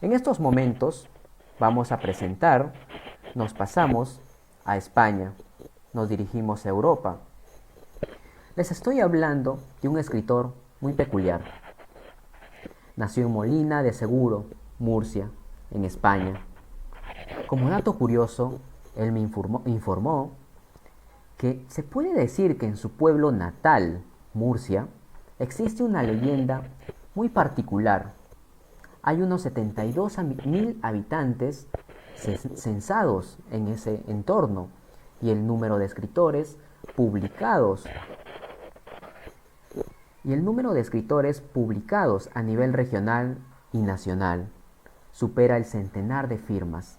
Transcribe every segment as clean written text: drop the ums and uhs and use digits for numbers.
En estos momentos vamos a presentar, nos pasamos a España, nos dirigimos a Europa. Les estoy hablando de un escritor muy peculiar. Nació en Molina de Seguro, Murcia, en España. Como dato curioso, él me informó que se puede decir que en su pueblo natal, Murcia, existe una leyenda muy particular. Hay unos 72.000 habitantes censados en ese entorno y el número de escritores publicados a nivel regional y nacional supera el centenar de firmas.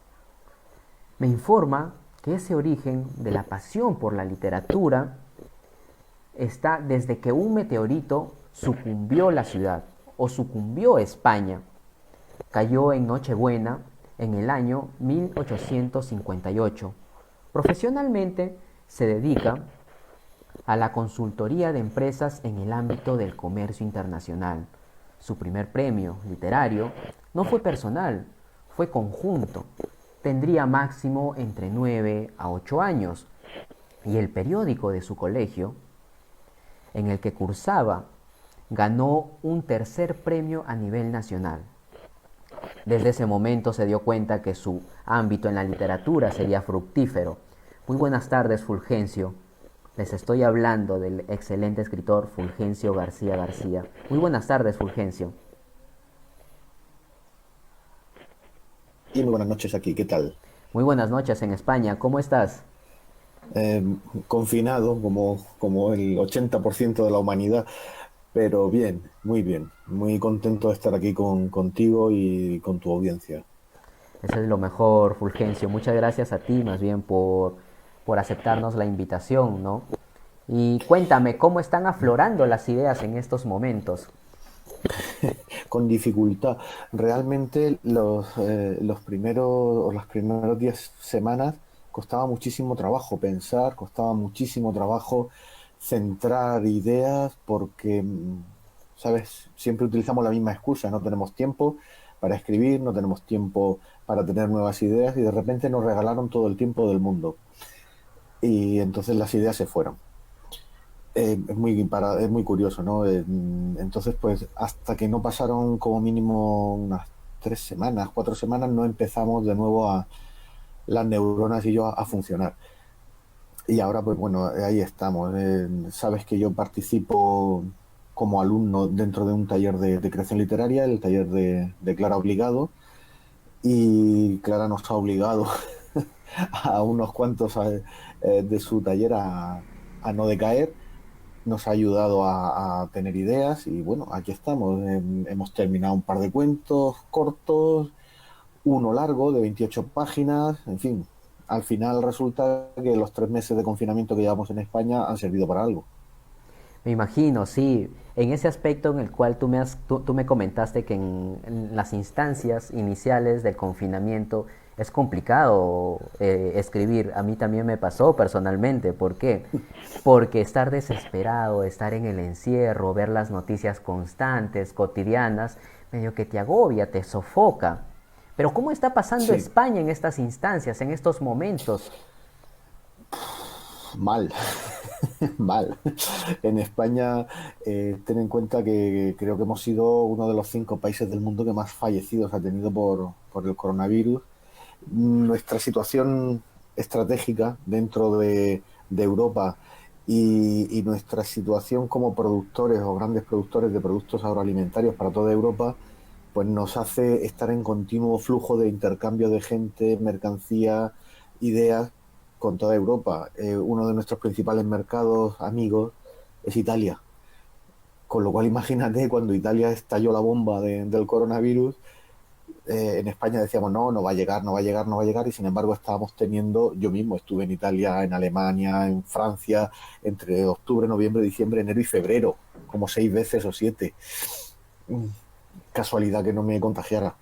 Me informa que ese origen de la pasión por la literatura está desde que un meteorito sucumbió la ciudad o sucumbió España. Cayó en Nochebuena en el año 1858. Profesionalmente se dedica a la consultoría de empresas en el ámbito del comercio internacional. Su primer premio literario no fue personal, fue conjunto. Tendría máximo entre 9 a 8 años y el periódico de su colegio, en el que cursaba, ganó un tercer premio a nivel nacional. Desde ese momento se dio cuenta que su ámbito en la literatura sería fructífero. Muy buenas tardes, Fulgencio. Les estoy hablando del excelente escritor Fulgencio García García. Muy buenas tardes, Fulgencio. Y muy buenas noches aquí, ¿qué tal? Muy buenas noches en España. ¿Cómo estás? Eh, Confinado como el 80% de la humanidad, pero bien, muy contento de estar aquí contigo y con tu audiencia. Eso es lo mejor, Fulgencio. Muchas gracias a ti, más bien, por aceptarnos la invitación, ¿no? Y cuéntame, ¿cómo están aflorando las ideas en estos momentos? Con dificultad, realmente las primeros 10 semanas costaba muchísimo trabajo pensar, costaba muchísimo trabajo centrar ideas porque, ¿sabes? Siempre utilizamos la misma excusa, no tenemos tiempo para escribir, no tenemos tiempo para tener nuevas ideas y de repente nos regalaron todo el tiempo del mundo y entonces las ideas se fueron. Es muy curioso, ¿no? Entonces, pues hasta que no pasaron como mínimo unas 3 semanas, 4 semanas, no empezamos de nuevo a las neuronas y yo a funcionar. Y ahora, pues bueno, ahí estamos. Sabes que yo participo como alumno dentro de un taller de creación literaria, el taller de Clara Obligado, y Clara nos ha obligado a unos cuantos de su taller a no decaer, nos ha ayudado a tener ideas y bueno, aquí estamos. Hemos terminado un par de cuentos cortos, uno largo de 28 páginas, en fin. Al final resulta que los 3 meses de confinamiento que llevamos en España han servido para algo. Me imagino, sí. En ese aspecto en el cual tú me comentaste que en las instancias iniciales del confinamiento es complicado escribir. A mí también me pasó personalmente. ¿Por qué? Porque estar desesperado, estar en el encierro, ver las noticias constantes, cotidianas, medio que te agobia, te sofoca. Pero ¿cómo está pasando Sí, España en estas instancias, en estos momentos? mal, mal. En España, ten en cuenta que creo que hemos sido uno de los 5 países del mundo que más fallecidos ha tenido por el coronavirus. Nuestra situación estratégica dentro de Europa y nuestra situación como productores o grandes productores de productos agroalimentarios para toda Europa, pues nos hace estar en continuo flujo de intercambio de gente, mercancía, ideas con toda Europa. Uno de nuestros principales mercados amigos es Italia. Con lo cual imagínate cuando Italia estalló la bomba del coronavirus, en España decíamos, no, no va a llegar, no va a llegar, no va a llegar, y sin embargo estábamos teniendo, yo mismo estuve en Italia, en Alemania, en Francia, entre octubre, noviembre, diciembre, enero y febrero, como 6 veces o 7. Casualidad que no me contagiara.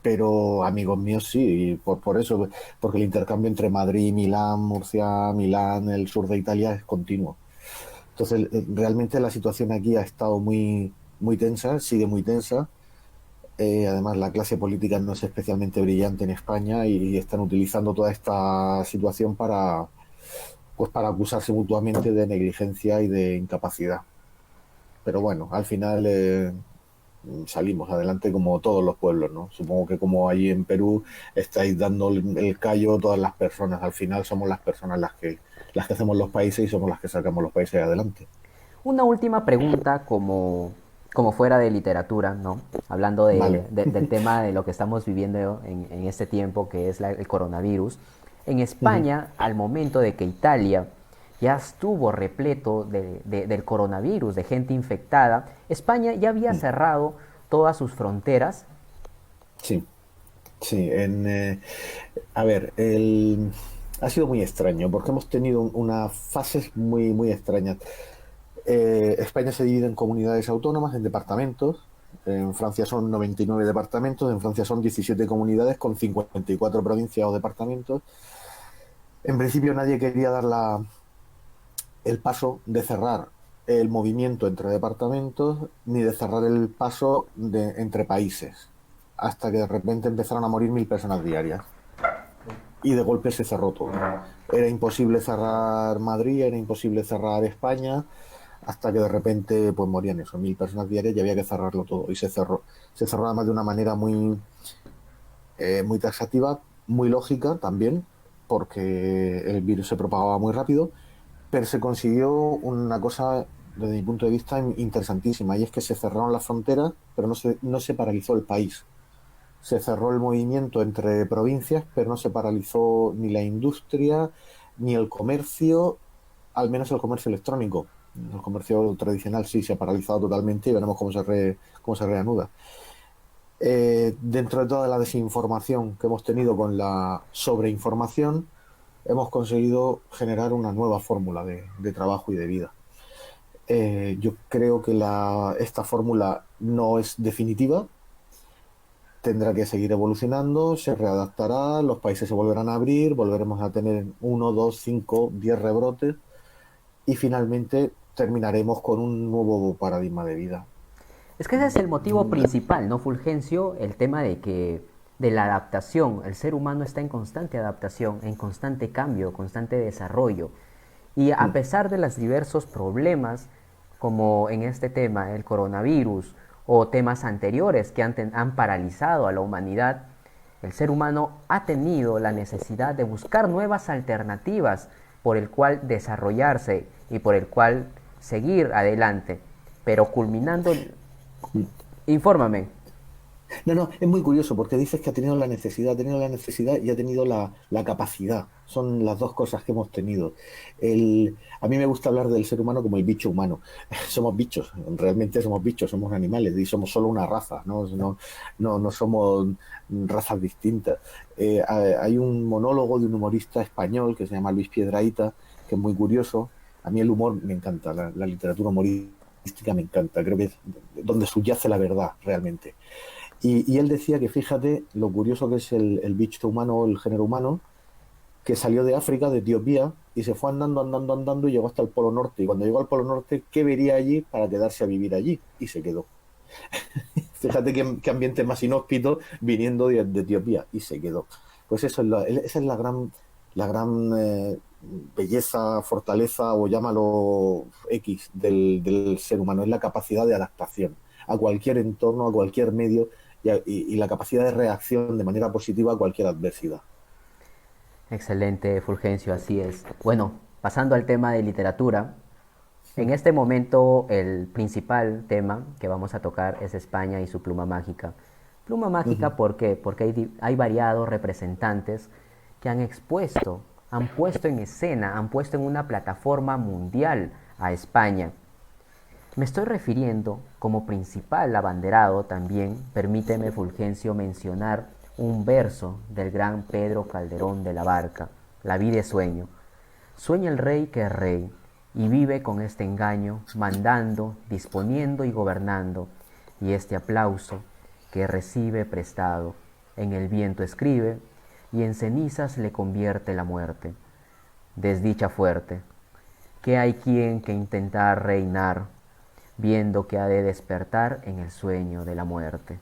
Pero amigos míos sí, y por eso, porque el intercambio entre Madrid, Milán, Murcia, Milán, el sur de Italia es continuo. Entonces, realmente la situación aquí ha estado muy tensa, sigue muy tensa. Además, la clase política no es especialmente brillante en España y están utilizando toda esta situación pues para acusarse mutuamente de negligencia y de incapacidad. Pero bueno, al final salimos adelante como todos los pueblos, ¿no? Supongo que como allí en Perú estáis dando el callo todas las personas. Al final somos las personas las que hacemos los países y somos las que sacamos los países adelante. Una última pregunta como fuera de literatura, ¿no? Hablando Vale. del tema de lo que estamos viviendo en este tiempo, que es el coronavirus. En Ujú. España, al momento de que Italia ya estuvo repleto del coronavirus, de gente infectada, España ya había cerrado todas sus fronteras. Sí, sí. A ver, ha sido muy extraño porque hemos tenido unas fases muy, muy extrañas. España se divide en comunidades autónomas, en departamentos. En Francia son 99 departamentos, en Francia son 17 comunidades con 54 provincias o departamentos. En principio nadie quería dar el paso de cerrar el movimiento entre departamentos ni de cerrar el paso entre países, hasta que de repente empezaron a morir 1000 personas diarias y de golpe se cerró todo. Era imposible cerrar Madrid, era imposible cerrar España, hasta que de repente pues morían eso, 1000 personas diarias y había que cerrarlo todo. Y se cerró. Se cerró además de una manera muy taxativa, muy lógica también, porque el virus se propagaba muy rápido, pero se consiguió una cosa, desde mi punto de vista, interesantísima, y es que se cerraron las fronteras, pero no se paralizó el país. Se cerró el movimiento entre provincias, pero no se paralizó ni la industria, ni el comercio, al menos el comercio electrónico. El comercio tradicional sí se ha paralizado totalmente y veremos cómo se reanuda. Dentro de toda la desinformación que hemos tenido con la sobreinformación, hemos conseguido generar una nueva fórmula de trabajo y de vida. Yo creo que esta fórmula no es definitiva, tendrá que seguir evolucionando, se readaptará, los países se volverán a abrir, volveremos a tener uno, dos, cinco, 10 rebrotes y finalmente terminaremos con un nuevo paradigma de vida. Es que ese es el motivo principal, ¿no, Fulgencio? El tema de la adaptación. El ser humano está en constante adaptación, en constante cambio, constante desarrollo. Y a pesar de los diversos problemas, como en este tema, el coronavirus, o temas anteriores que han paralizado a la humanidad, el ser humano ha tenido la necesidad de buscar nuevas alternativas por el cual desarrollarse y por el cual seguir adelante, pero culminando. Infórmame. No, no, es muy curioso porque dices que ha tenido la necesidad y ha tenido la capacidad. Son las dos cosas que hemos tenido. A mí me gusta hablar del ser humano como el bicho humano. Somos bichos, realmente somos bichos, somos animales y somos solo una raza, no, no, no, no somos razas distintas. Hay un monólogo de un humorista español que se llama Luis Piedrahita, que es muy curioso. A mí el humor me encanta, la literatura humorística me encanta, creo que es donde subyace la verdad realmente. Y él decía que fíjate lo curioso que es el bicho humano, el género humano, que salió de África, de Etiopía, y se fue andando, andando, andando y llegó hasta el Polo Norte. Y cuando llegó al Polo Norte, ¿qué vería allí para quedarse a vivir allí? Y se quedó. Fíjate qué ambiente más inhóspito viniendo de Etiopía. Y se quedó. Pues eso esa es la gran belleza, fortaleza o llámalo X del ser humano. Es la capacidad de adaptación a cualquier entorno, a cualquier medio y la capacidad de reacción de manera positiva a cualquier adversidad. Excelente, Fulgencio, así es. Bueno, pasando al tema de literatura, en este momento el principal tema que vamos a tocar es España y su pluma mágica. Pluma mágica, ¿por qué? Porque hay variados representantes que han puesto en escena, han puesto en una plataforma mundial a España. Me estoy refiriendo como principal abanderado también, permíteme Fulgencio mencionar un verso del gran Pedro Calderón de la Barca, La vida es sueño. Sueña el rey que es rey y vive con este engaño, mandando, disponiendo y gobernando, y este aplauso que recibe prestado, en el viento escribe y en cenizas le convierte la muerte. Desdicha fuerte, que hay quien que intentar reinar, viendo que ha de despertar en el sueño de la muerte.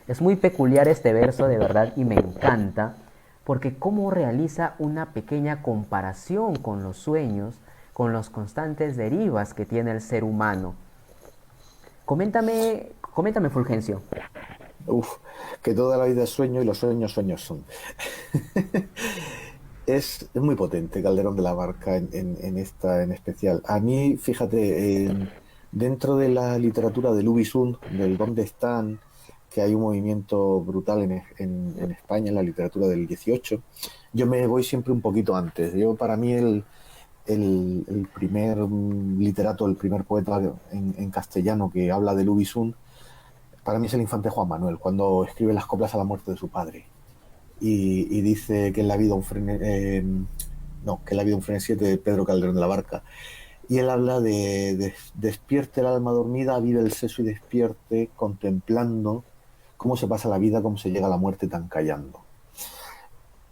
Es muy peculiar este verso de verdad y me encanta porque cómo realiza una pequeña comparación con los sueños, con las constantes derivas que tiene el ser humano. Coméntame Fulgencio. Uf, que toda la vida es sueño y los sueños sueños son. Es muy potente Calderón de la Barca en esta en especial. A mí, fíjate, dentro de la literatura del Ubisund, del ¿Dónde están?, que hay un movimiento brutal en España, en la literatura del 18, yo me voy siempre un poquito antes. Yo, para mí, el primer literato, el primer poeta en castellano que habla del Ubisund, para mí es el infante Juan Manuel, cuando escribe las coplas a la muerte de su padre y dice que en la vida no, que en la vida un frenesí de Pedro Calderón de la Barca. Y él habla de despierte el alma dormida, vive el seso y despierte, contemplando cómo se pasa la vida, cómo se llega a la muerte tan callando.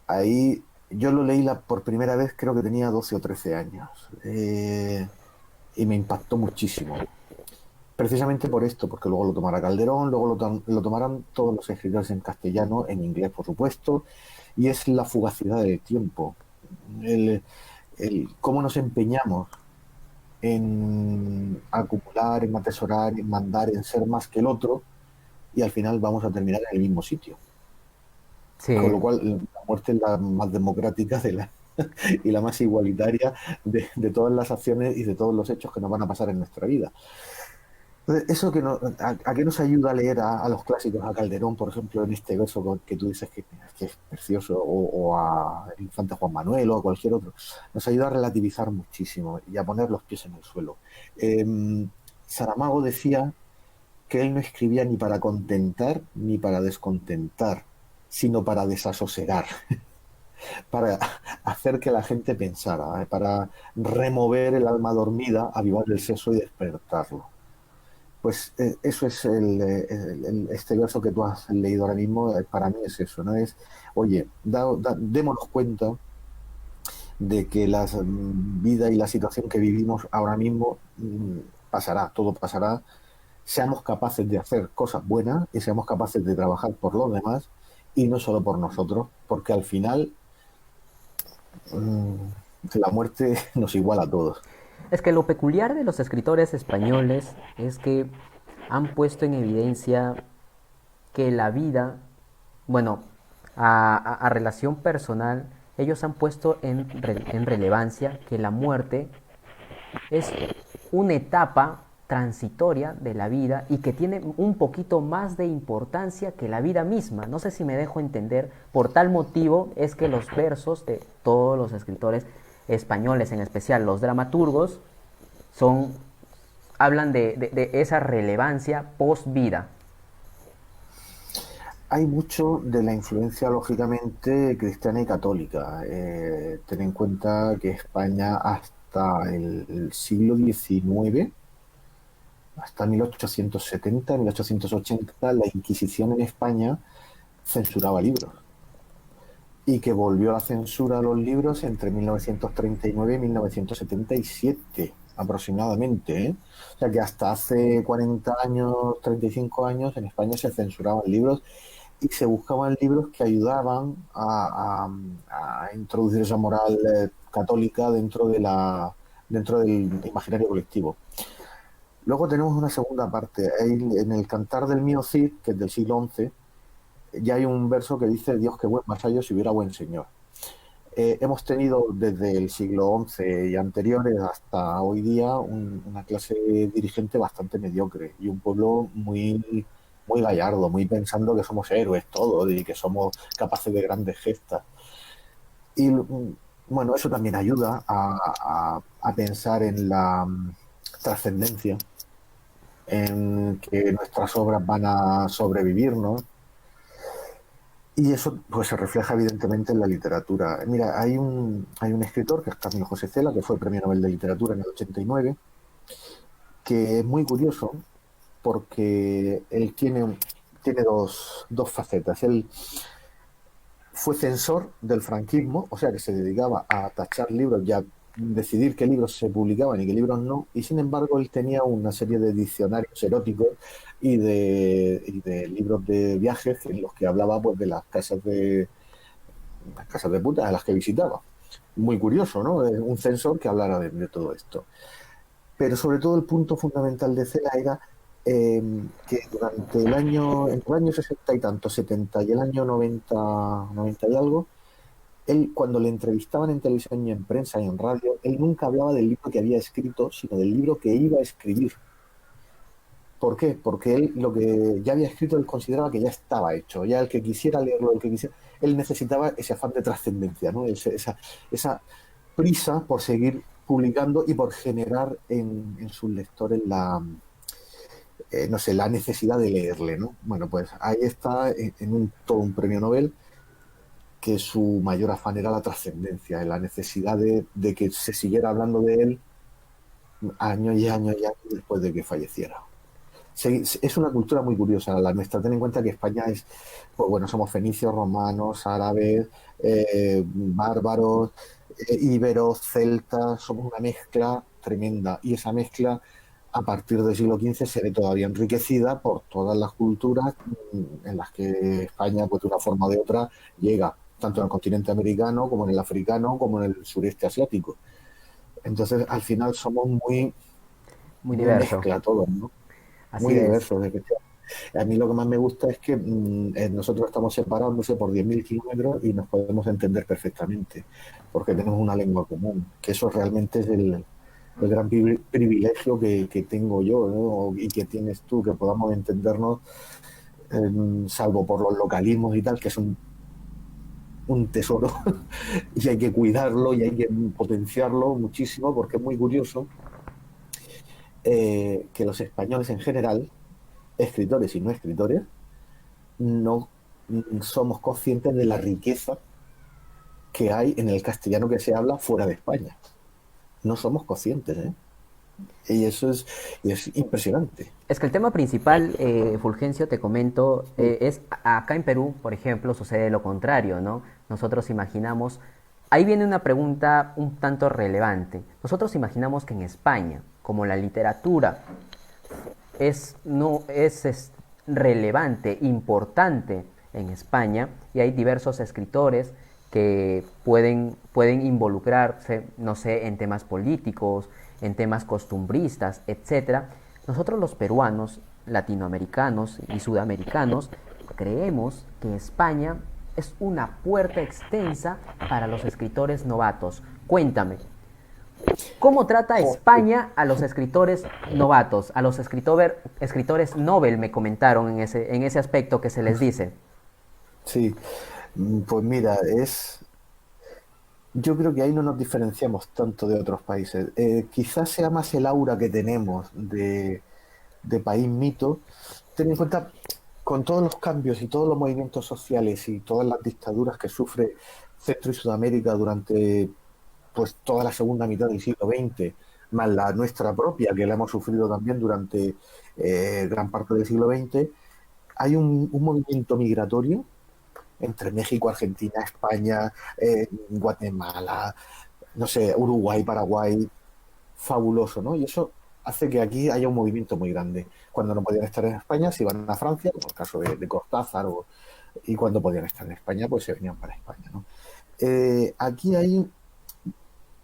Ahí yo lo leí por primera vez, creo que tenía 12 o 13 años, y me impactó muchísimo. Precisamente por esto, porque luego lo tomará Calderón, luego lo tomarán todos los escritores en castellano, en inglés por supuesto, y es la fugacidad del tiempo, el, cómo nos empeñamos en acumular, en atesorar, en mandar, en ser más que el otro, y al final vamos a terminar en el mismo sitio. Con Sí, lo cual, la muerte es la más democrática y la más igualitaria de todas las acciones y de todos los hechos que nos van a pasar en nuestra vida. Entonces, ¿eso a qué nos ayuda a leer a los clásicos, a Calderón, por ejemplo, en este verso que tú dices que es precioso, o a el infante Juan Manuel o a cualquier otro? Nos ayuda a relativizar muchísimo y a poner los pies en el suelo. Saramago decía que él no escribía ni para contentar ni para descontentar, sino para desasosegar, para hacer que la gente pensara, para remover el alma dormida, avivar el seso y despertarlo. Pues eso es este verso que tú has leído ahora mismo, para mí es eso, ¿no? Es, oye, démonos cuenta de que la vida y la situación que vivimos ahora mismo pasará, todo pasará, seamos capaces de hacer cosas buenas y seamos capaces de trabajar por los demás y no solo por nosotros, porque al final mmm, la muerte nos iguala a todos. es que lo peculiar de los escritores españoles es que han puesto en evidencia que la vida, bueno, a relación personal, ellos han puesto en relevancia que la muerte es una etapa transitoria de la vida y que tiene un poquito más de importancia que la vida misma. No sé si me dejo entender. Por tal motivo es que los versos de todos los escritores españoles, en especial los dramaturgos, son hablan de esa relevancia post vida. Hay mucho de la influencia, lógicamente, cristiana y católica. Ten en cuenta que España hasta el siglo XIX, hasta 1870, 1880, la Inquisición en España censuraba libros y que volvió la censura a los libros entre 1939 y 1977 aproximadamente, ¿eh? O sea que hasta hace 40 años, 35 años, en España se censuraban libros y se buscaban libros que ayudaban a introducir esa moral católica dentro del imaginario colectivo. Luego tenemos una segunda parte. En el Cantar del Mío Cid, que es del siglo XI, ya hay un verso que dice: Dios, qué buen vasallo si hubiera buen señor. Hemos tenido desde el siglo XI y anteriores hasta hoy día una clase dirigente bastante mediocre y un pueblo muy gallardo, muy pensando que somos héroes todos y que somos capaces de grandes gestas. Y bueno, eso también ayuda a pensar en la trascendencia, en que nuestras obras van a sobrevivirnos. Y eso pues se refleja evidentemente en la literatura. Mira, hay un escritor que es Camilo José Cela, que fue Premio Nobel de Literatura en el 89, que es muy curioso porque él tiene dos facetas. Él fue censor del franquismo, o sea que se dedicaba a tachar libros ya decidir qué libros se publicaban y qué libros no, y sin embargo él tenía una serie de diccionarios eróticos y de libros de viajes en los que hablaba pues de las casas de putas a las que visitaba. Muy curioso, ¿no? Un censor que hablara de todo esto. Pero sobre todo el punto fundamental de Cela era eh, que durante entre el año 60 y tanto, 70 y el año 90, 90 y algo, él cuando le entrevistaban en televisión y en prensa y en radio, él nunca hablaba del libro que había escrito, sino del libro que iba a escribir. ¿Por qué? Porque él lo que ya había escrito, él consideraba que ya estaba hecho, ya el que quisiera leerlo, el que quisiera, él necesitaba ese afán de trascendencia, ¿no? Esa prisa por seguir publicando y por generar en sus lectores no sé, la necesidad de leerle, ¿no? Bueno, pues ahí está todo un premio Nobel que su mayor afán era la trascendencia, la necesidad de que se siguiera hablando de él años y años y años después de que falleciera. Es una cultura muy curiosa la nuestra. Ten en cuenta que España es, pues bueno, somos fenicios, romanos, árabes, bárbaros, íberos, celtas, somos una mezcla tremenda. Y esa mezcla, a partir del siglo XV, se ve todavía enriquecida por todas las culturas en las que España, pues de una forma o de otra, llega, tanto en el continente americano, como en el africano, como en el sureste asiático. Entonces, al final somos Muy muy diverso. mezcla todos, ¿no? Muy Así es. diversos. A mí lo que más me gusta es que nosotros estamos separados, no sé, por 10.000 kilómetros y nos podemos entender perfectamente, porque tenemos una lengua común, que eso realmente es el gran privilegio que tengo yo, ¿no? Y que tienes tú, que podamos entendernos, salvo por los localismos y tal, que son un tesoro y hay que cuidarlo y hay que potenciarlo muchísimo, porque es muy curioso que los españoles en general, escritores y no escritores, no somos conscientes de la riqueza que hay en el castellano que se habla fuera de España. No somos conscientes, ¿eh? Y eso es impresionante. Es que el tema principal, Fulgencio, te comento, es acá en Perú, por ejemplo, sucede lo contrario, ¿no? Nosotros imaginamos, ahí viene una pregunta un tanto relevante. Nosotros imaginamos que en España, como la literatura no es relevante, importante en España, y hay diversos escritores que pueden involucrarse, no sé, en temas políticos, en temas costumbristas, etcétera. Nosotros los peruanos, latinoamericanos y sudamericanos creemos que España es una puerta extensa para los escritores novatos. Cuéntame, ¿cómo trata España a los escritores novatos, a los escritores Nobel? Me comentaron en ese aspecto que se les dice. Sí, pues mira, yo creo que ahí no nos diferenciamos tanto de otros países. Quizás sea más el aura que tenemos de país mito. Ten en cuenta, con todos los cambios y todos los movimientos sociales y todas las dictaduras que sufre Centro y Sudamérica durante pues toda la segunda mitad del siglo XX, más la nuestra propia, que la hemos sufrido también durante gran parte del siglo XX, hay un movimiento migratorio entre México, Argentina, España, Guatemala, no sé, Uruguay, Paraguay, fabuloso, ¿no? Y eso hace que aquí haya un movimiento muy grande. Cuando no podían estar en España, se iban a Francia, como el caso de Cortázar, y cuando podían estar en España, pues se venían para España, ¿no? Aquí hay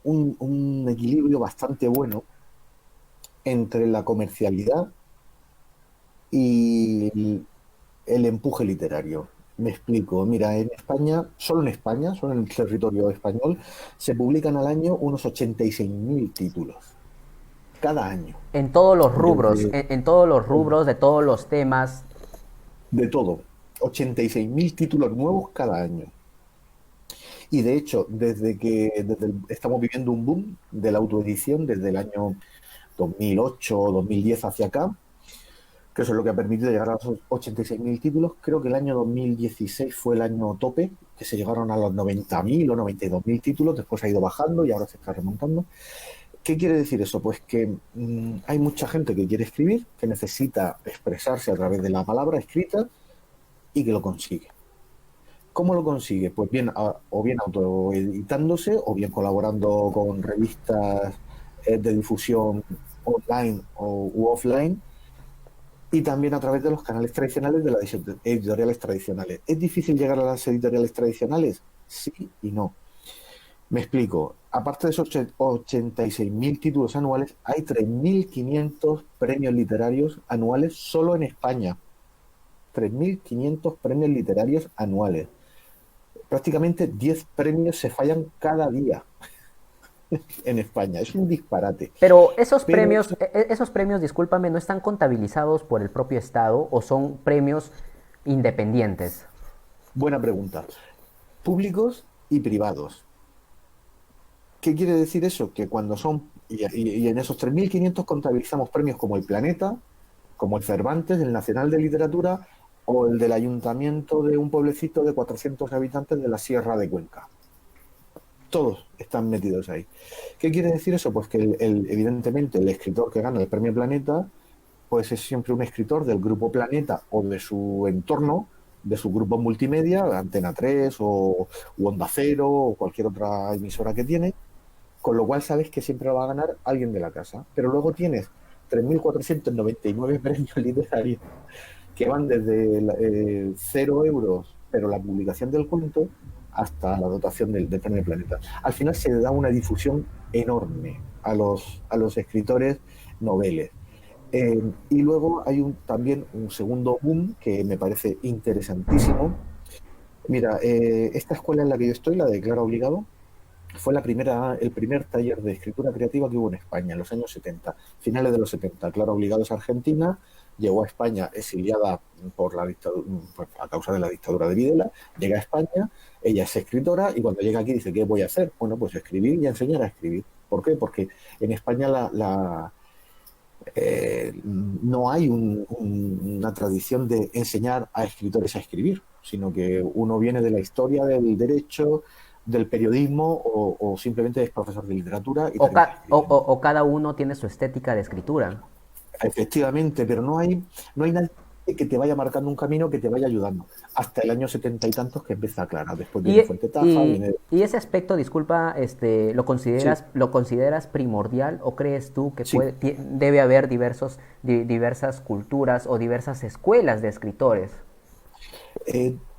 un equilibrio bastante bueno entre la comercialidad y el empuje literario. Me explico. Mira, en España, solo en el territorio español, se publican al año unos 86.000 títulos. Cada año. En todos los rubros, Desde, en todos los rubros, de todos los temas. de todo. 86.000 títulos nuevos cada año. Y de hecho, estamos viviendo un boom de la autoedición desde el año 2008 o 2010 hacia acá, que eso es lo que ha permitido llegar a los 86.000 títulos. Creo que el año 2016 fue el año tope, que se llegaron a los 90.000 o 92.000 títulos, después ha ido bajando y ahora se está remontando. ¿Qué quiere decir eso? Pues que hay mucha gente que quiere escribir, que necesita expresarse a través de la palabra escrita y que lo consigue. ¿Cómo lo consigue? Pues bien, o bien autoeditándose, o bien colaborando con revistas de difusión online u offline, y también a través de los canales tradicionales de las editoriales tradicionales. ¿Es difícil llegar a las editoriales tradicionales? Sí y no. Me explico. Aparte de esos 86.000 títulos anuales, hay 3.500 premios literarios anuales solo en España. 3.500 premios literarios anuales. Prácticamente 10 premios se fallan cada día en España. Es un disparate. Pero Pero eso, esos premios, discúlpame, ¿no están contabilizados por el propio Estado o son premios independientes? buena pregunta. Públicos y privados. ¿Qué quiere decir eso? Que cuando son, y en esos 3.500 contabilizamos premios como el Planeta, como el Cervantes, el Nacional de Literatura o el del Ayuntamiento de un pueblecito de 400 habitantes de la Sierra de Cuenca. Todos están metidos ahí. ¿Qué quiere decir eso? Pues que evidentemente el escritor que gana el premio Planeta pues es siempre un escritor del grupo Planeta o de su entorno, de su grupo multimedia, Antena 3 o Onda Cero o cualquier otra emisora que tiene, con lo cual sabes que siempre lo va a ganar alguien de la casa. Pero luego tienes 3.499 premios literarios que van desde 0 euros, pero la publicación del cuento, hasta la dotación del Premio Planeta. Al final se da una difusión enorme a los escritores noveles. Y luego hay también un segundo boom que me parece interesantísimo. Mira, esta escuela en la que yo estoy, la de Clara Obligado, fue el primer taller de escritura creativa que hubo en España en los años 70, finales de los 70. Clara Obligado es argentina, llegó a España exiliada por a causa de la dictadura de Videla, llega a España, ella es escritora y cuando llega aquí dice, ¿qué voy a hacer? Bueno, pues escribir y enseñar a escribir. ¿Por qué? Porque en España no hay una tradición de enseñar a escritores a escribir, sino que uno viene de la historia del derecho, del periodismo o simplemente es profesor de literatura y termina escribiendo. O cada uno tiene su estética de escritura. Efectivamente, pero no hay nadie que te vaya marcando un camino que te vaya ayudando. Hasta el año 70 y tantos que empieza a aclarar. Después viene Y, Fuente Taja, viene... y ese aspecto, disculpa, Sí, lo consideras primordial o crees tú que sí. debe haber diversas culturas o diversas escuelas de escritores?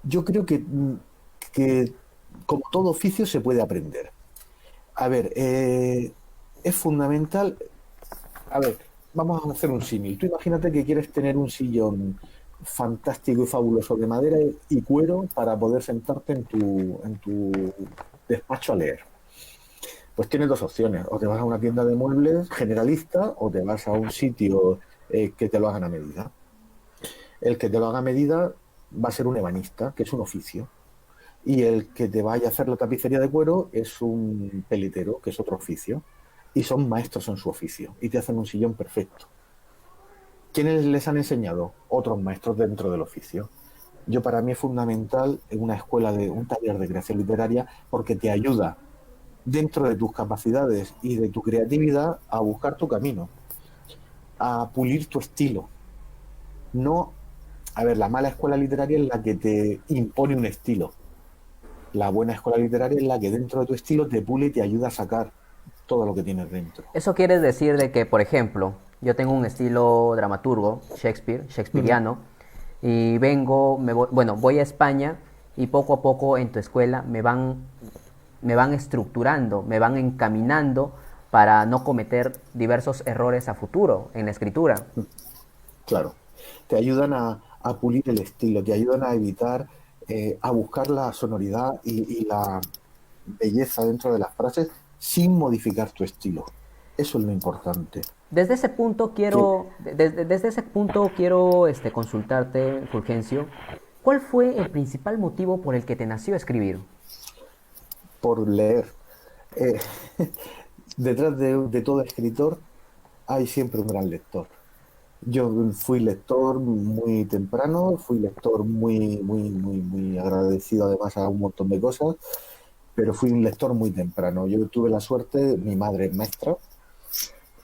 Yo creo que como todo oficio se puede aprender. A ver, es fundamental. A ver, vamos a hacer un símil. Tú imagínate que quieres tener un sillón fantástico y fabuloso de madera y cuero para poder sentarte en tu despacho a leer. Pues tienes dos opciones. O te vas a una tienda de muebles generalista o te vas a un sitio que te lo hagan a medida. El que te lo haga a medida va a ser un ebanista, que es un oficio. Y el que te vaya a hacer la tapicería de cuero es un pelitero, que es otro oficio. Y son maestros en su oficio y te hacen un sillón perfecto. ¿Quiénes les han enseñado? Otros maestros dentro del oficio. Yo para mí es fundamental en una escuela un taller de creación literaria porque te ayuda dentro de tus capacidades y de tu creatividad a buscar tu camino, a pulir tu estilo. No, a ver, la mala escuela literaria es la que te impone un estilo. La buena escuela literaria es la que dentro de tu estilo te pule y te ayuda a sacar todo lo que tienes dentro. Eso quiere decir de que, por ejemplo, yo tengo un estilo dramaturgo, Ujú. shakespeariano, y bueno, voy a España y poco a poco en tu escuela me van estructurando, me van encaminando para no cometer diversos errores a futuro en la escritura. Claro, te ayudan a pulir el estilo, te ayudan a evitar, a buscar la sonoridad y la belleza dentro de las frases sin modificar tu estilo. Eso es lo importante. Que Desde ese punto quiero consultarte, Fulgencio, ¿cuál fue el principal motivo por el que te nació escribir? por leer, eh, detrás de todo escritor hay siempre un gran lector. Yo fui lector muy temprano, fui lector muy agradecido además a un montón de cosas, pero fui un lector muy temprano. Yo tuve la suerte, mi madre es maestra,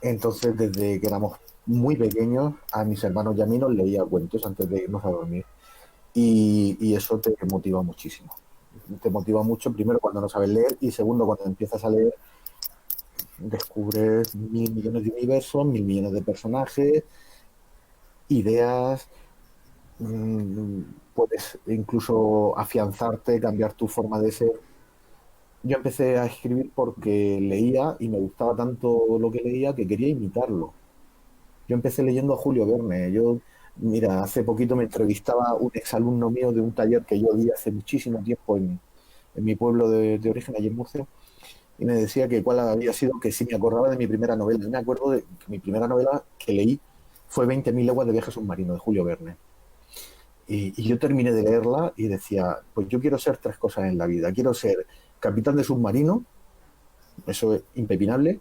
entonces desde que éramos muy pequeños, a mis hermanos y a mí nos leía cuentos antes de irnos a dormir. y eso te motiva muchísimo. Te motiva mucho, primero, cuando no sabes leer, y segundo, cuando empiezas a leer, descubres 1.000 millones de universos, 1.000 millones de personajes, ideas, mmm, puedes incluso afianzarte, cambiar tu forma de ser. Yo empecé a escribir porque leía y me gustaba tanto lo que leía que quería imitarlo. Yo empecé leyendo a Julio Verne. Mira, hace poquito me entrevistaba un exalumno mío de un taller que yo di hace muchísimo tiempo en mi pueblo de origen, allí en Murcia, y me decía que cuál había sido, que si me acordaba de mi primera novela. Yo me acuerdo de que mi primera novela que leí fue 20.000 leguas de viaje submarino, de Julio Verne. Y yo terminé de leerla y decía, pues yo quiero ser tres cosas en la vida. Quiero ser capitán de submarino, eso es impepinable.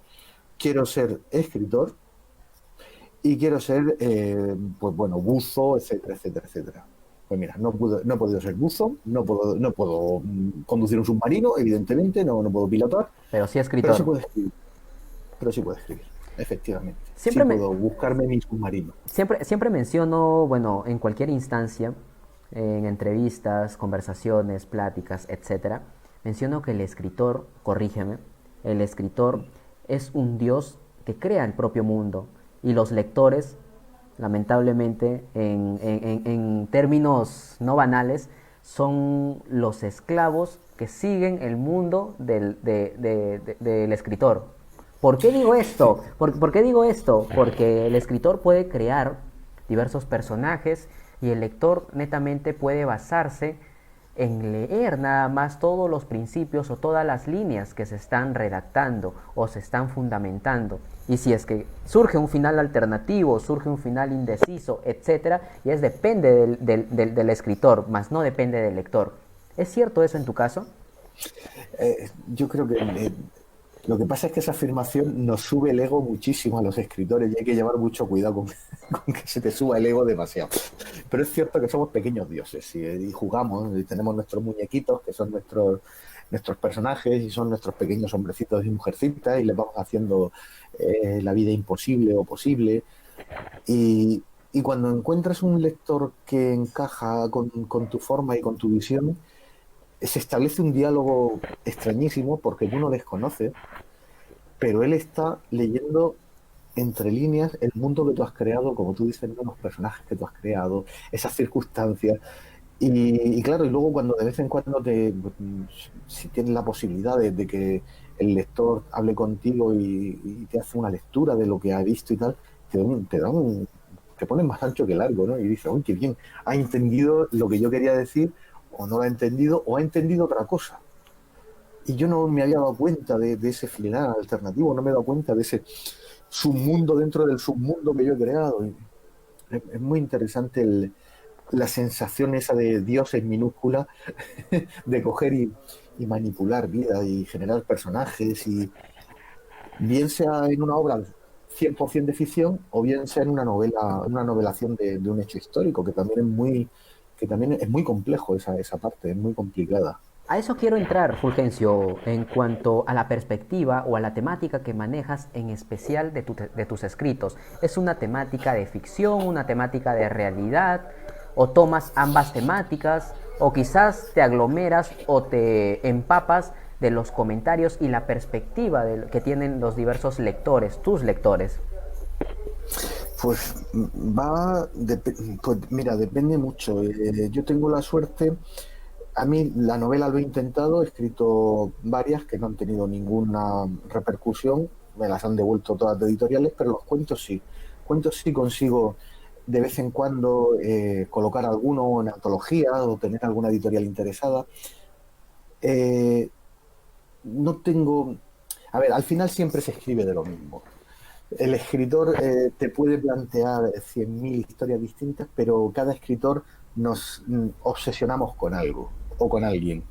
Quiero ser escritor y quiero ser, pues bueno, buzo, etcétera, etcétera, etcétera. Pues mira, no he podido ser buzo, no puedo conducir un submarino, evidentemente, no puedo pilotar, Pero sí pero sí escritor. puedo escribir, efectivamente. Sí Siempre me, puedo buscarme mi submarino. siempre menciono, bueno, en cualquier instancia, en entrevistas, conversaciones, pláticas, etcétera, menciono que el escritor, corrígeme, el escritor es un dios que crea el propio mundo y los lectores, lamentablemente, en términos no banales, son los esclavos que siguen el mundo del escritor. ¿Por qué digo Sí, esto? ¿Por qué digo esto? Porque el escritor puede crear diversos personajes y el lector netamente puede basarse en leer nada más todos los principios o todas las líneas que se están redactando o se están fundamentando. Y si es que surge un final alternativo, surge un final indeciso, etcétera, y es depende del escritor, más no depende del lector. ¿Es cierto eso en tu caso? yo creo que lo que pasa es que esa afirmación nos sube el ego muchísimo a los escritores y hay que llevar mucho cuidado con, con que se te suba el ego demasiado. Pero es cierto que somos pequeños dioses y jugamos y tenemos nuestros muñequitos que son nuestros personajes y son nuestros pequeños hombrecitos y mujercitas y les vamos haciendo la vida imposible o posible. Y, y cuando encuentras un lector que encaja con tu forma y con tu visión, se establece un diálogo extrañísimo porque tú no desconoces, pero él está leyendo entre líneas el mundo que tú has creado, como tú dices, ¿no? Los personajes que tú has creado, esas circunstancias. Y claro, y luego cuando de vez en cuando si tienes la posibilidad de que el lector hable contigo y te hace una lectura de lo que ha visto y tal, te pones más ancho que largo, ¿no? Y dices, uy, qué bien, ha entendido lo que yo quería decir, o no lo ha entendido, o ha entendido otra cosa. Y yo no me había dado cuenta de ese final alternativo, no me he dado cuenta de ese submundo dentro del submundo que yo he creado. Y es muy interesante la sensación esa de Dios en minúscula, de coger y manipular vida y generar personajes, y bien sea en una obra 100% de ficción o bien sea en una novelación de un hecho histórico, que también es muy complejo esa parte, es muy complicada. A eso quiero entrar, Fulgencio, en cuanto a la perspectiva o a la temática que manejas en especial de tus escritos. ¿Es una temática de ficción, una temática de realidad? ¿O tomas ambas temáticas? ¿O quizás te aglomeras o te empapas de los comentarios y la perspectiva que tienen los diversos lectores, tus lectores? Pues pues mira, depende mucho. Yo tengo la suerte, a mí la novela lo he intentado, he escrito varias que no han tenido ninguna repercusión, me las han devuelto todas de editoriales, pero los cuentos sí. Cuentos sí consigo de vez en cuando colocar alguno en antología o tener alguna editorial interesada. Eh, no tengo... A ver, al final siempre se escribe de lo mismo. El escritor te puede plantear 100.000 historias distintas, pero cada escritor nos obsesionamos con algo o con alguien.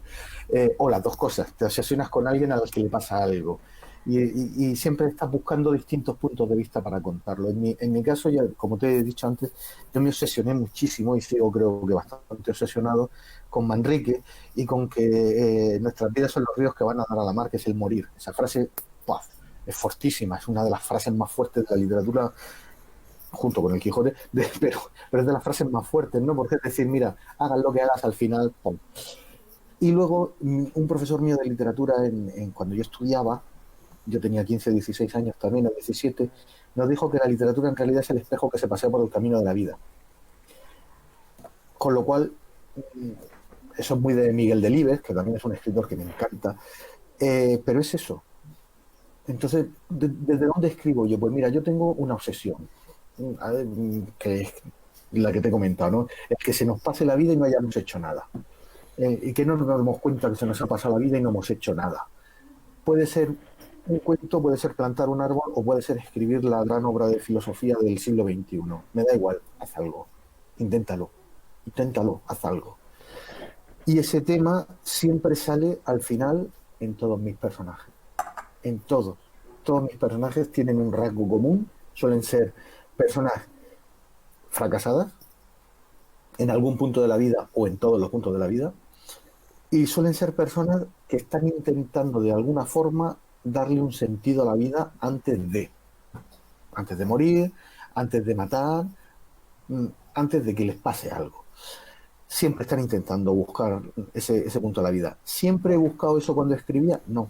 O las dos cosas, te obsesionas con alguien al que le pasa algo. Y siempre estás buscando distintos puntos de vista para contarlo. En mi caso, ya, como te he dicho antes, yo me obsesioné muchísimo y sigo creo que bastante obsesionado con Manrique y con que nuestras vidas son los ríos que van a dar a la mar, que es el morir. Esa frase, ¡puf!, es fortísima, es una de las frases más fuertes de la literatura junto con el Quijote, pero es de las frases más fuertes, ¿no? Porque es decir, mira, hagas lo que hagas al final, pum. Y luego un profesor mío de literatura, cuando yo estudiaba, yo tenía 15, 16 años también, o 17, nos dijo que la literatura en realidad es el espejo que se pasea por el camino de la vida. Con lo cual, eso es muy de Miguel Delibes, que también es un escritor que me encanta, pero es eso. Entonces, ¿desde dónde escribo yo? Pues mira, yo tengo una obsesión, que es la que te he comentado, ¿no? Es que se nos pase la vida y no hayamos hecho nada. Y que no nos damos cuenta que se nos ha pasado la vida y no hemos hecho nada. Puede ser un cuento, puede ser plantar un árbol o puede ser escribir la gran obra de filosofía del siglo XXI. Me da igual, haz algo. Inténtalo. Inténtalo, haz algo. Y ese tema siempre sale al final en todos mis personajes. En todos. Todos mis personajes tienen un rasgo común. Suelen ser personas fracasadas en algún punto de la vida o en todos los puntos de la vida. Y suelen ser personas que están intentando de alguna forma darle un sentido a la vida antes de morir, antes de matar, antes de que les pase algo. Siempre están intentando buscar ese punto de la vida. ¿Siempre he buscado eso cuando escribía? No,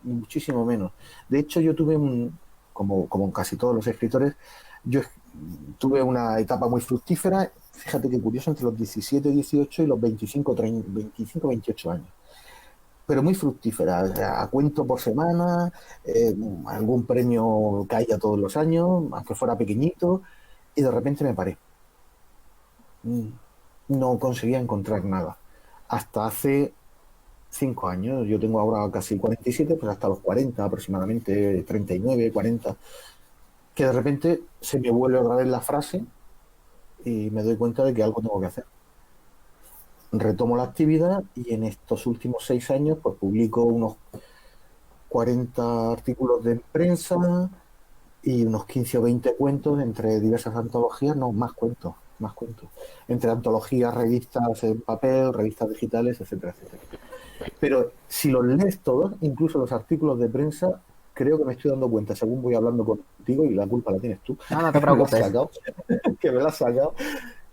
ni muchísimo menos. De hecho, yo tuve, como casi todos los escritores, yo tuve una etapa muy fructífera, fíjate qué curioso, entre los 17, 18 y los 25, 30, 25, 28 años. Pero muy fructífera, a cuento por semana, algún premio caía todos los años, aunque fuera pequeñito, y de repente me paré. No conseguía encontrar nada. Hasta hace 5 años, yo tengo ahora casi 47, pues hasta los 40 aproximadamente, 39, 40, que de repente se me vuelve otra vez la frase y me doy cuenta de que algo tengo que hacer. Retomo la actividad y en estos últimos 6 años pues publico unos 40 artículos de prensa y unos 15 o 20 cuentos entre diversas antologías, no, más cuentos, entre antologías, revistas en papel, revistas digitales, etcétera, etcétera. Pero si los lees todos, incluso los artículos de prensa, creo que me estoy dando cuenta, según voy hablando contigo, y la culpa la tienes tú, No, no te que me la has preocupes. sacado, que me la has sacado,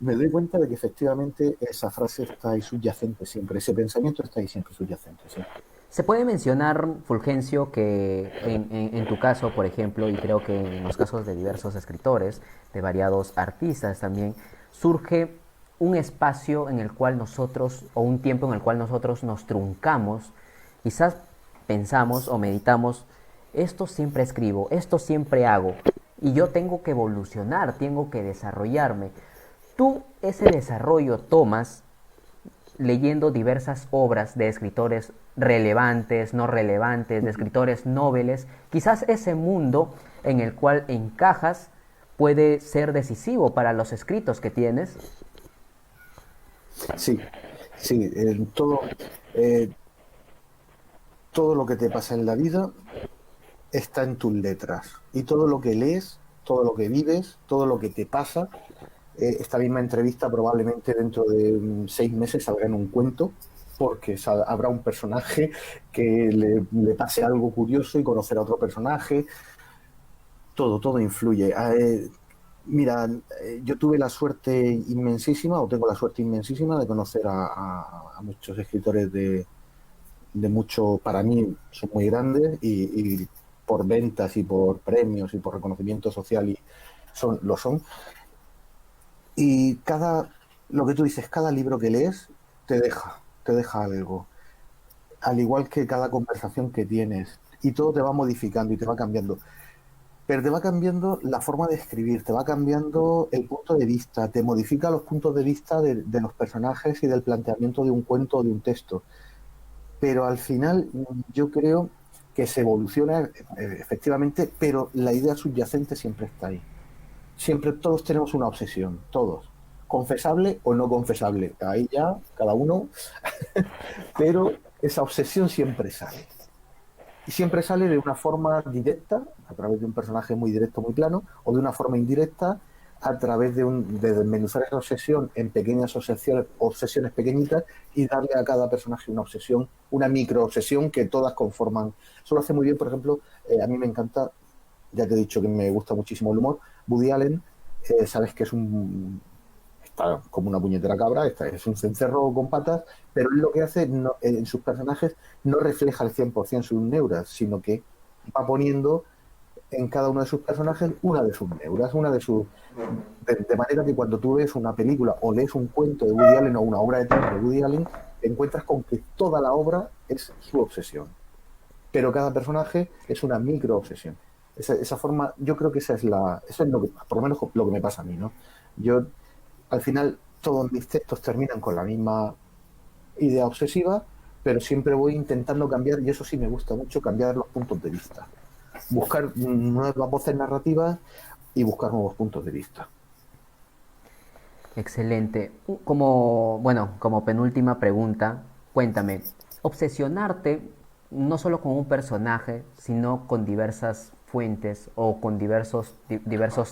me doy cuenta de que efectivamente esa frase está ahí subyacente siempre, ese pensamiento está ahí siempre subyacente. Siempre. Se puede mencionar, Fulgencio, que en tu caso, por ejemplo, y creo que en los casos de diversos escritores, de variados artistas también, surge un espacio en el cual nosotros, o un tiempo en el cual nosotros nos truncamos, quizás pensamos o meditamos, esto siempre escribo, esto siempre hago, y yo tengo que evolucionar, tengo que desarrollarme. Tú ese desarrollo tomas leyendo diversas obras de escritores relevantes, no relevantes, de escritores nobles, quizás ese mundo en el cual encajas puede ser decisivo para los escritos que tienes. Sí, sí, eh, todo lo que te pasa en la vida está en tus letras. Y todo lo que lees, todo lo que vives, todo lo que te pasa, esta misma entrevista probablemente dentro de 6 meses salga en un cuento, porque habrá un personaje que le pase algo curioso y conocer a otro personaje. Todo influye. Mira, yo tuve la suerte inmensísima, o tengo la suerte inmensísima de conocer a muchos escritores de mucho, para mí son muy grandes y por ventas y por premios y por reconocimiento social y lo son. Y lo que tú dices, cada libro que lees te deja algo. Al igual que cada conversación que tienes. Y todo te va modificando y te va cambiando. Pero te va cambiando la forma de escribir, te va cambiando el punto de vista, te modifica los puntos de vista de los personajes y del planteamiento de un cuento o de un texto. Pero al final yo creo que se evoluciona efectivamente, pero la idea subyacente siempre está ahí. Siempre todos tenemos una obsesión, todos. Confesable o no confesable, ahí ya cada uno, pero esa obsesión siempre sale. Y siempre sale de una forma directa, a través de un personaje muy directo, muy plano, o de una forma indirecta, a través de desmenuzar esa obsesión en pequeñas obsesiones pequeñitas y darle a cada personaje una obsesión, una micro obsesión que todas conforman. Eso lo hace muy bien, por ejemplo, a mí me encanta, ya te he dicho que me gusta muchísimo el humor, Woody Allen, sabes que está como una puñetera cabra, es un cencerro con patas, pero él lo que hace en sus personajes no refleja al 100% sus neuras, sino que va poniendo en cada uno de sus personajes una de sus neuras, de manera que cuando tú ves una película o lees un cuento de Woody Allen o una obra de teatro de Woody Allen, te encuentras con que toda la obra es su obsesión, pero cada personaje es una micro obsesión. Esa forma, yo creo que eso es lo que, por lo menos lo que me pasa a mí, ¿no? Yo, al final, todos mis textos terminan con la misma idea obsesiva, pero siempre voy intentando cambiar, y eso sí me gusta mucho, cambiar los puntos de vista. Buscar nuevas voces narrativas y buscar nuevos puntos de vista. Excelente. Como penúltima pregunta, cuéntame, obsesionarte no solo con un personaje, sino con diversas fuentes o con diversos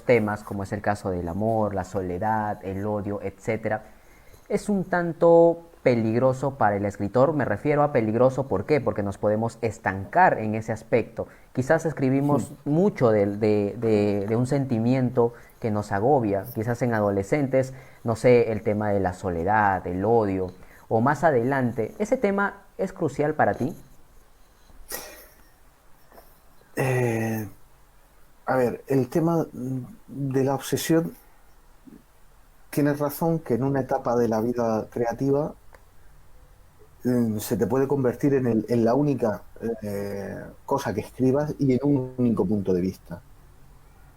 temas, como es el caso del amor, la soledad, el odio, etcétera, es un tanto peligroso para el escritor. Me refiero a peligroso, ¿por qué? Porque nos podemos estancar en ese aspecto. Quizás escribimos mucho de un sentimiento que nos agobia, quizás en adolescentes, no sé, el tema de la soledad, el odio, o más adelante. ¿Ese tema es crucial para ti? Eh, a ver, el tema de la obsesión, tienes razón que en una etapa de la vida creativa se te puede convertir en la única cosa que escribas y en un único punto de vista.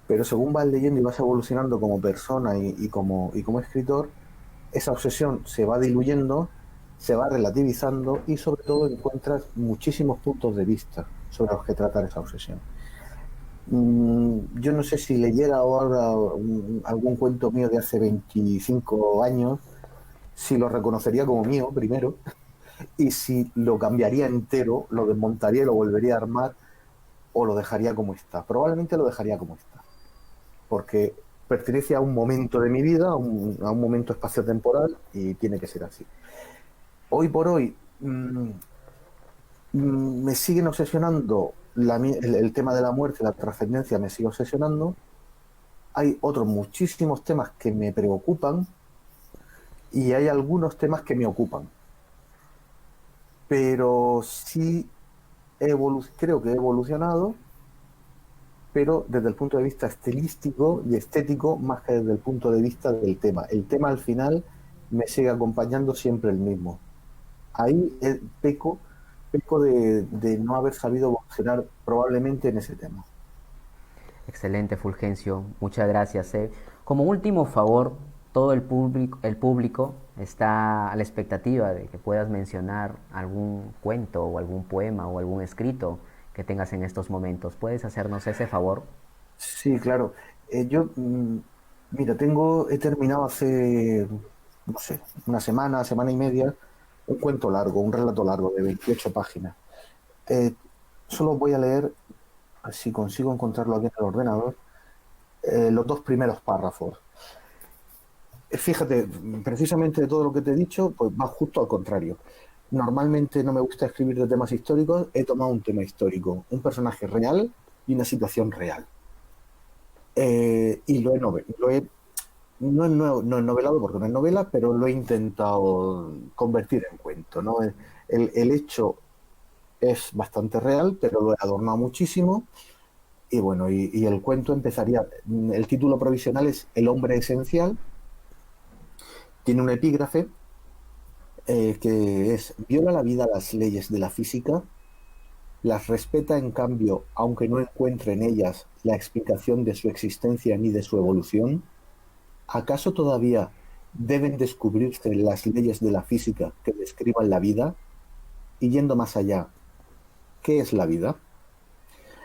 Pero según vas leyendo y vas evolucionando como persona y como escritor, esa obsesión se va diluyendo, se va relativizando y sobre todo encuentras muchísimos puntos de vista sobre los que tratar esa obsesión. Yo no sé si leyera ahora algún cuento mío de hace 25 años, si lo reconocería como mío primero, y si lo cambiaría entero, lo desmontaría y lo volvería a armar, o lo dejaría como está. Probablemente lo dejaría como está, porque pertenece a un momento de mi vida, a un momento espaciotemporal, y tiene que ser así. Hoy por hoy me siguen obsesionando el tema de la muerte, la trascendencia me sigue obsesionando. Hay otros muchísimos temas que me preocupan y hay algunos temas que me ocupan. Pero sí creo que he evolucionado, pero desde el punto de vista estilístico y estético, más que desde el punto de vista del tema. El tema al final me sigue acompañando siempre el mismo. Ahí peco de no haber sabido evolucionar probablemente en ese tema. Excelente, Fulgencio. Muchas gracias. Como último favor, todo el público está a la expectativa de que puedas mencionar algún cuento o algún poema o algún escrito que tengas en estos momentos. ¿Puedes hacernos ese favor? Sí, claro. Yo, mira, he terminado hace, no sé, una semana, semana y media, un cuento largo, un relato largo de 28 páginas. Eh, Solo voy a leer, si consigo encontrarlo aquí en el ordenador, los dos primeros párrafos. Fíjate, precisamente de todo lo que te he dicho, pues va justo al contrario. Normalmente no me gusta escribir de temas históricos, he tomado un tema histórico, un personaje real y una situación real. Y no he novelado porque no es novela, pero lo he intentado convertir en cuento, ¿no? El hecho es bastante real, pero lo he adornado muchísimo. Y bueno, y el cuento empezaría. El título provisional es El hombre esencial. Tiene un epígrafe que es: viola la vida las leyes de la física, las respeta en cambio, aunque no encuentre en ellas la explicación de su existencia ni de su evolución. ¿Acaso todavía deben descubrirse las leyes de la física que describan la vida? Y yendo más allá, ¿qué es la vida?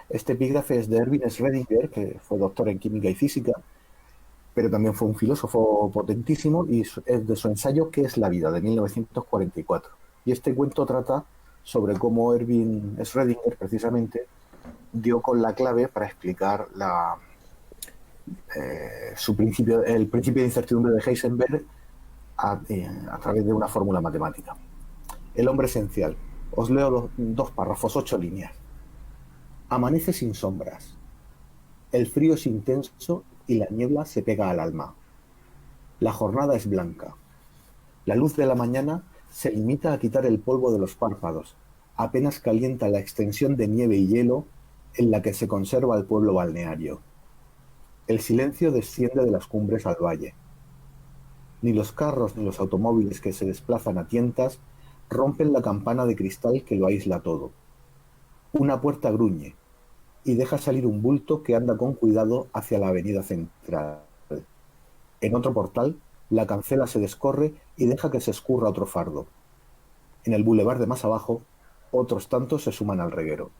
Este epígrafe es de Erwin Schrödinger, que fue doctor en química y física, pero también fue un filósofo potentísimo, y es de su ensayo ¿Qué es la vida?, de 1944. Y este cuento trata sobre cómo Erwin Schrödinger, precisamente, dio con la clave para explicar el principio de incertidumbre de Heisenberg a través de una fórmula matemática. El hombre esencial. Os leo dos párrafos, 8 líneas. Amanece sin sombras. El frío es intenso y la niebla se pega al alma. La jornada es blanca. La luz de la mañana se limita a quitar el polvo de los párpados. Apenas calienta la extensión de nieve y hielo en la que se conserva el pueblo balneario. El silencio desciende de las cumbres al valle. Ni los carros ni los automóviles que se desplazan a tientas rompen la campana de cristal que lo aísla todo. Una puerta gruñe y deja salir un bulto que anda con cuidado hacia la avenida central. En otro portal, la cancela se descorre y deja que se escurra otro fardo. En el bulevar de más abajo, otros tantos se suman al reguero.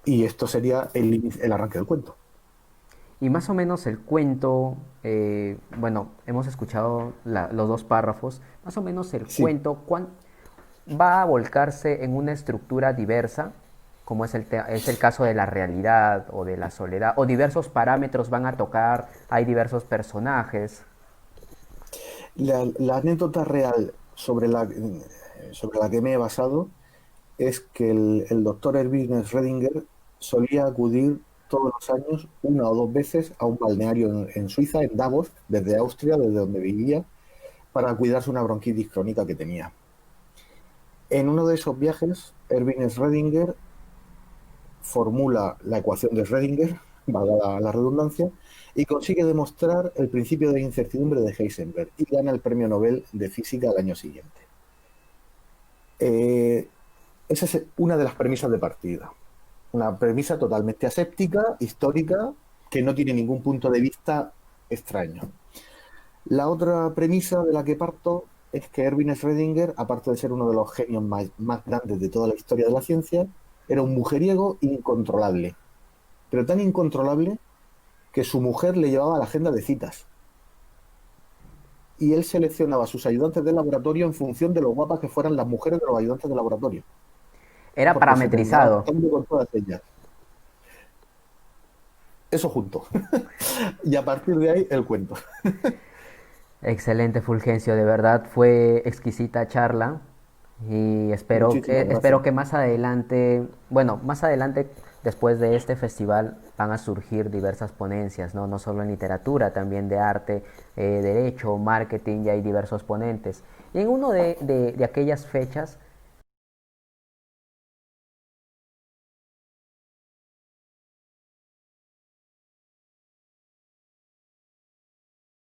Y esto sería el arranque del cuento. Y más o menos el cuento, bueno, hemos escuchado los dos párrafos, más o menos el Sí, cuento va a volcarse en una estructura diversa, como es el caso de la realidad o de la soledad, o diversos parámetros van a tocar, hay diversos personajes. la anécdota real sobre la que me he basado es que el doctor Erwin Schrödinger solía acudir todos los años, una o dos veces, a un balneario en Suiza, en Davos, desde Austria, desde donde vivía, para cuidarse una bronquitis crónica que tenía. En uno de esos viajes, Erwin Schrödinger formula la ecuación de Schrödinger, valga la redundancia, y consigue demostrar el principio de incertidumbre de Heisenberg y gana el premio Nobel de Física al año siguiente. Eh, Esa es una de las premisas de partida. Una premisa totalmente aséptica, histórica, que no tiene ningún punto de vista extraño. La otra premisa de la que parto es que Erwin Schrödinger, aparte de ser uno de los genios más grandes de toda la historia de la ciencia, era un mujeriego incontrolable, pero tan incontrolable que su mujer le llevaba la agenda de citas y él seleccionaba a sus ayudantes de laboratorio en función de lo guapas que fueran las mujeres de los ayudantes de laboratorio, Era porque se terminaba parametrizado. acostando con todas ellas. Eso junto. Y a partir de ahí, el cuento. Excelente, Fulgencio, de verdad fue exquisita charla y Muchísimas espero gracias. que más adelante, bueno, más adelante después de este festival van a surgir diversas ponencias, ¿no? No solo en literatura, también de arte, derecho, marketing, y hay diversos ponentes. Y en uno de aquellas fechas